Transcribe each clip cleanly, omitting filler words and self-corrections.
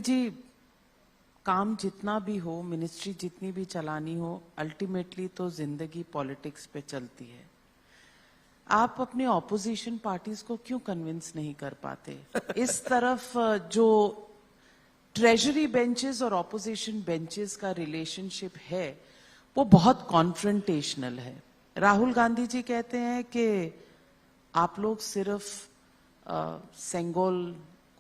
जी, काम जितना भी हो, मिनिस्ट्री जितनी भी चलानी हो, अल्टीमेटली तो जिंदगी पॉलिटिक्स पे चलती है। आप अपने ऑपोजिशन पार्टीज को क्यों कन्विंस नहीं कर पाते? इस तरफ जो ट्रेजरी बेंचेस और ऑपोजिशन बेंचेस का रिलेशनशिप है वो बहुत कॉन्फ्रंटेशनल है। राहुल गांधी जी कहते हैं कि आप लोग सिर्फ सेंगोल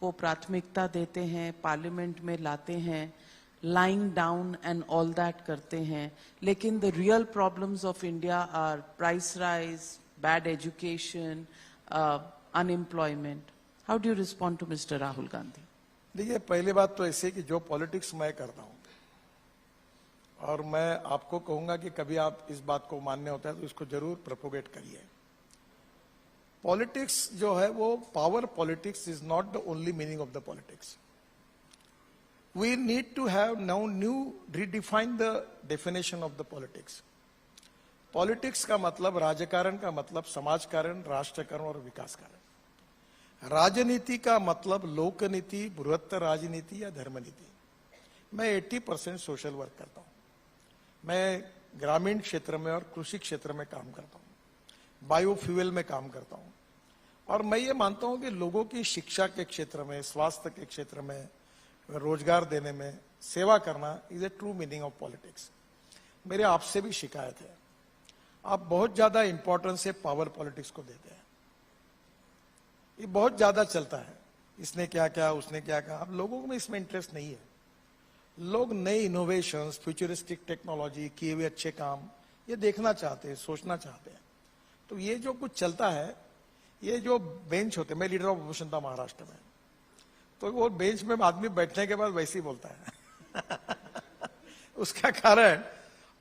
को प्राथमिकता देते हैं, पार्लियामेंट में लाते हैं, lying down and all that करते हैं, लेकिन the real problems of India are price rise, bad education, unemployment. How do you respond to mister Rahul Gandhi? देखिए, पहली बात तो ऐसे कि जो पॉलिटिक्स मैं करता हूं, और मैं आपको कहूंगा कि कभी आप इस बात को मानने होता है तो इसको जरूर प्रोपोगेट करिए। पॉलिटिक्स जो है वो power politics is not the only meaning of the politics. We need to have now new redefine the definition of the politics. Politics का मतलब, राजकारण का मतलब समाजकारण, राष्ट्रकारण और विकास कारण। राजनीति का मतलब लोकनीति, बृहत्तर राजनीति या धर्मनीति। मैं 80% सोशल वर्क करता हूं। मैं ग्रामीण क्षेत्र में और कृषि क्षेत्र में काम करता हूं, बायोफ्यूल में काम करता हूं, और मैं ये मानता हूं कि लोगों की शिक्षा के क्षेत्र में, स्वास्थ्य के क्षेत्र में, रोजगार देने में सेवा करना is a true meaning of politics. मेरे आपसे भी शिकायत है, आप बहुत ज्यादा इंपॉर्टेंस है पावर पॉलिटिक्स को देते हैं। ये बहुत ज्यादा चलता है, इसने क्या क्या, उसने क्या कहा। अब लोगों में इसमें इंटरेस्ट नहीं है। लोग नए इनोवेशंस, फ्यूचरिस्टिक टेक्नोलॉजी, किए हुए अच्छे काम ये देखना चाहते हैं, सोचना चाहते हैं। तो ये जो कुछ चलता है, ये जो बेंच होते हैं, मैं लीडर ऑफ अपोजिशन था महाराष्ट्र में, तो वो बेंच में आदमी बैठने के बाद वैसे ही बोलता है उसका कारण,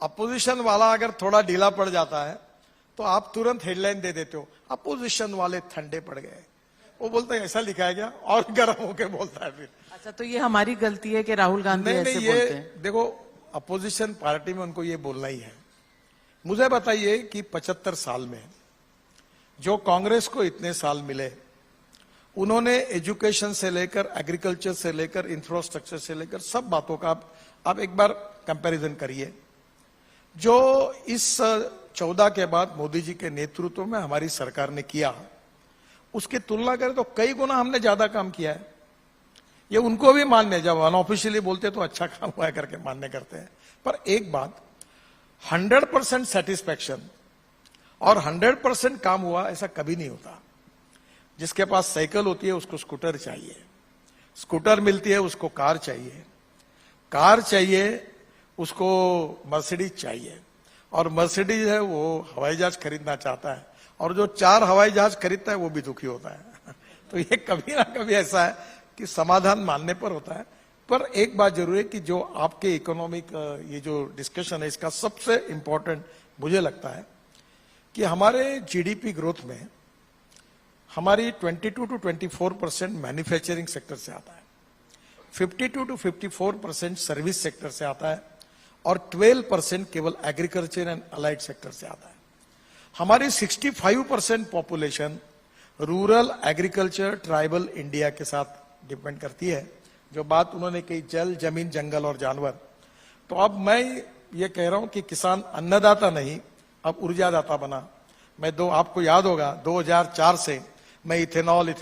अपोजिशन वाला अगर थोड़ा ढीला पड़ जाता है तो आप तुरंत हेडलाइन दे देते हो, अपोजिशन वाले ठंडे पड़ गए। वो बोलता है ऐसा लिखा है क्या, और गर्म होके बोलता है फिर। अच्छा, तो ये हमारी गलती है कि राहुल गांधी ऐसे बोलते हैं? देखो, अपोजिशन पार्टी में उनको ये बोलना ही है। मुझे बताइए कि 75 साल में जो कांग्रेस को इतने साल मिले, उन्होंने एजुकेशन से लेकर, एग्रीकल्चर से लेकर, इंफ्रास्ट्रक्चर से लेकर सब बातों का आप एक बार कंपैरिजन करिए। जो इस 14 के बाद मोदी जी के नेतृत्व में हमारी सरकार ने किया, उसकी तुलना करें तो कई गुना हमने ज्यादा काम किया है। ये उनको भी मान्य, जब अनऑफिशियली बोलते तो अच्छा काम हुआ करके मान्य करते हैं। पर एक बात, 100% सेटिस्फैक्शन और 100% काम हुआ ऐसा कभी नहीं होता। जिसके पास साइकिल होती है उसको स्कूटर चाहिए, स्कूटर मिलती है उसको कार चाहिए, कार चाहिए उसको मर्सिडीज चाहिए, और मर्सिडीज है वो हवाई जहाज खरीदना चाहता है, और जो 4 हवाई जहाज खरीदता है वो भी दुखी होता है तो ये कभी ना कभी ऐसा है कि समाधान मानने पर होता है। पर एक बात जरूर है कि जो आपके इकोनॉमिक ये जो डिस्कशन है, इसका सबसे इंपॉर्टेंट मुझे लगता है कि हमारे जीडीपी ग्रोथ में हमारी 22 to 24% मैन्युफैक्चरिंग सेक्टर से आता है, 52 to 54% सर्विस सेक्टर से आता है, और 12% केवल एग्रीकल्चर एंड अलाइड सेक्टर से आता है। हमारी 65% population rural, agriculture, tribal India के साथ डिपेंड करती है। जो बात उन्होंने कही, जल, जमीन, जंगल और जानवर, तो अब मैं ये कह रहा हूं कि किसान अन्नदाता नहीं, अब ऊर्जादाता बना। आपको याद होगा 2004 से मैं इथेनॉल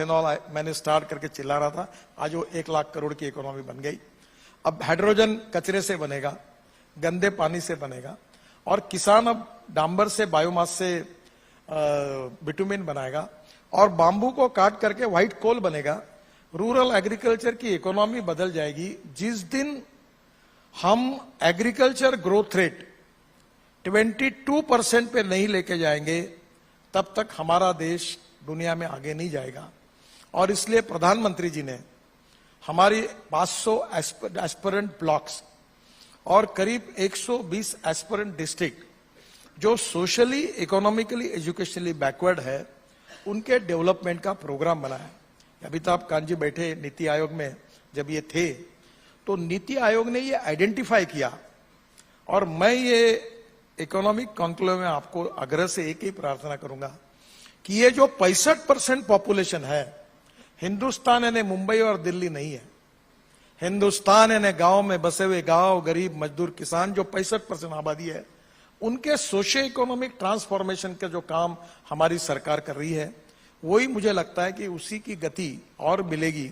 मैंने स्टार्ट करके चिल्ला रहा था, आज वो 1 लाख करोड़ की इकोनॉमी बन गई। अब हाइड्रोजन कचरे से बनेगा, गंदे पानी से बनेगा, और किसान अब डांबर से, बायोमास से बिटुमिन बनाएगा, और बांबू को काट करके व्हाइट कोल बनेगा। रूरल एग्रीकल्चर की इकोनॉमी बदल जाएगी। जिस दिन हम एग्रीकल्चर ग्रोथ रेट 22% पे नहीं लेके जाएंगे, तब तक हमारा देश दुनिया में आगे नहीं जाएगा। और इसलिए प्रधानमंत्री जी ने हमारी 500 एस्पिरेंट ब्लॉक्स और करीब 120 एस्पिरेंट डिस्ट्रिक्ट जो सोशली, इकोनॉमिकली, एजुकेशनली बैकवर्ड है, उनके डेवलपमेंट का प्रोग्राम बनाया। अभी तो आप कांजी बैठे नीति आयोग में, जब ये थे तो नीति आयोग ने ये आइडेंटिफाई किया, और मैं ये इकोनॉमिक कॉन्क्लेव में आपको आग्रह से एक ही प्रार्थना करूंगा कि ये जो 65% पॉपुलेशन है, हिंदुस्तान यानी मुंबई और दिल्ली नहीं है, हिंदुस्तान यानी गांव में बसे हुए गांव, गरीब, मजदूर, किसान, जो 65% आबादी है, उनके सोशियो इकोनॉमिक ट्रांसफॉर्मेशन का जो काम हमारी सरकार कर रही है, वही मुझे लगता है कि उसी की गति और मिलेगी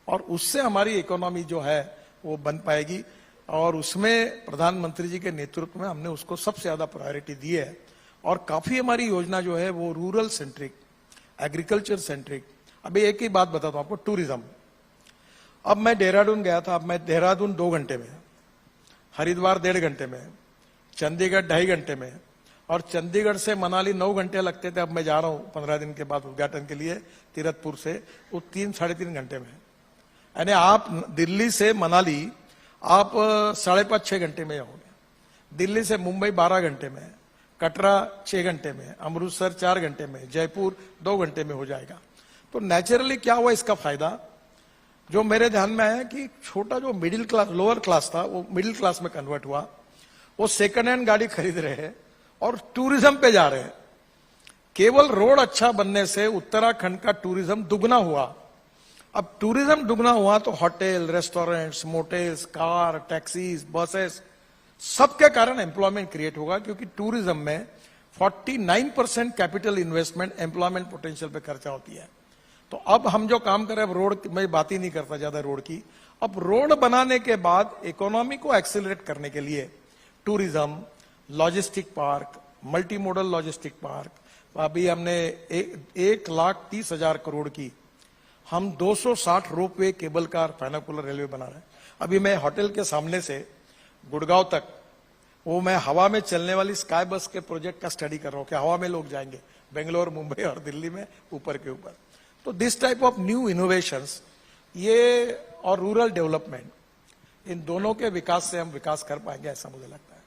और उससे हमारी इकोनॉमी जो है वो बन पाएगी। और उसमें प्रधानमंत्री जी के नेतृत्व में हमने उसको सबसे ज्यादा प्रायोरिटी दी है और काफी हमारी योजना जो है वो रूरल सेंट्रिक, एग्रीकल्चर सेंट्रिक। अभी एक ही बात बताता हूं आपको, टूरिज्म। अब मैं देहरादून गया था, अब मैं देहरादून 2 घंटे में, हरिद्वार 1.5 घंटे में, चंडीगढ़ 2.5 घंटे में, और चंडीगढ़ से मनाली 9 घंटे लगते थे। अब मैं जा रहा हूं 15 दिन के बाद उद्घाटन के लिए तीरथपुर से, वो 3-3.5 घंटे में। यानी आप दिल्ली से मनाली आप 5.5-6 घंटे में जाओगे, दिल्ली से मुंबई 12 घंटे में, कटरा 6 घंटे में, अमृतसर 4 घंटे में, जयपुर 2 घंटे में हो जाएगा। तो नेचुरली क्या हुआ इसका फायदा, जो मेरे ध्यान में आया कि छोटा जो मिडिल क्लास, लोअर क्लास था, वो मिडिल क्लास में कन्वर्ट हुआ, वो सेकंड हैंड गाड़ी खरीद रहे हैं और टूरिज्म पे जा रहे हैं। केवल रोड अच्छा बनने से उत्तराखंड का टूरिज्म दुगना हुआ। अब टूरिज्म दुगना हुआ तो hotel, restaurants, motels, car, taxis, buses, सबके कारण एम्प्लॉयमेंट क्रिएट होगा, क्योंकि टूरिज्म में 49% कैपिटल इन्वेस्टमेंट एम्प्लॉयमेंट पोटेंशियल पे खर्चा होती है। तो अब हम जो काम कर रहे हैं, रोड, मैं बात ही नहीं करता ज्यादा रोड की, अब रोड बनाने के बाद इकोनॉमी को एक्सेलरेट करने के लिए tourism, logistic park, multi modal logistic park, अभी हमने 1,30,000 करोड़ की हम 260 रोपवे, केबल कार, पैनाकुलर रेलवे बना रहे हैं। अभी मैं होटल के सामने से गुड़गांव तक, वो मैं हवा में चलने वाली स्काई बस के प्रोजेक्ट का स्टडी कर रहा हूं कि हवा में लोग जाएंगे बेंगलोर, मुंबई और दिल्ली में ऊपर के ऊपर। तो this type of new innovations, ये और रूरल डेवलपमेंट, इन दोनों के विकास से हम विकास कर पाएंगे, ऐसा मुझे लगता है।